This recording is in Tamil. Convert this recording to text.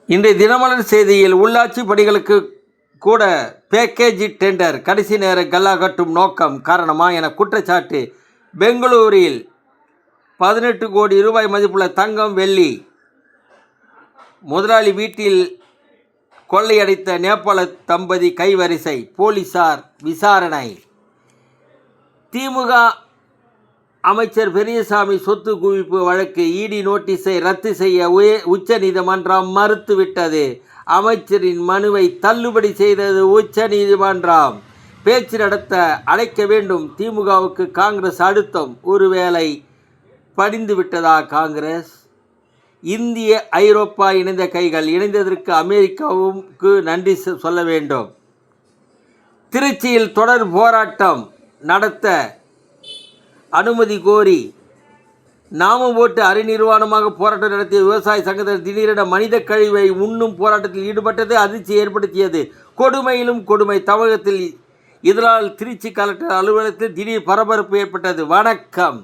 இன்றைய தினமலர் செய்தியில் உள்ளாட்சி பணிகளுக்கு கூட பேக்கேஜ் டெண்டர் கடைசி நேர கல்லாகட்டும் நோக்கம் காரணமா என குற்றச்சாட்டு. பெங்களூரில் 18 கோடி ரூபாய் மதிப்புள்ள தங்கம் வெள்ளி முதலாளி வீட்டில் கொள்ளையடித்த நேபாள தம்பதி கைவரிசை, போலீசார் விசாரணை. திமுக அமைச்சர் பெரியசாமி சொத்து குவிப்பு வழக்கு இடி நோட்டீஸை ரத்து செய்ய உச்ச நீதிமன்றம் மறுத்துவிட்டது. அமைச்சரின் மனுவை தள்ளுபடி செய்தது உச்ச நீதிமன்றம். பேச்சு நடத்த அழைக்க வேண்டும் திமுகவுக்கு காங்கிரஸ் அழுத்தம். ஒருவேளை படிந்து விட்டதா காங்கிரஸ்? இந்திய ஐரோப்பா இணைந்த கைகள். இணைந்ததற்கு அமெரிக்காவுக்கு நன்றி சொல்ல வேண்டும். திருச்சியில் தொடர் போராட்டம் நடத்த அனுமதி கோரி நாமம் போட்டு அரைநிர்வாணமாக போராட்டம் நடத்திய விவசாய சங்கத்தினர் திடீரென மனித கழிவை உண்ணும் போராட்டத்தில் ஈடுபட்டது அதிர்ச்சி ஏற்படுத்தியது. கொடுமையிலும் கொடுமை தமிழகத்தில். இதனால் திருச்சி கலெக்டர் அலுவலகத்தில் திடீர் பரபரப்பு ஏற்பட்டது. வணக்கம்.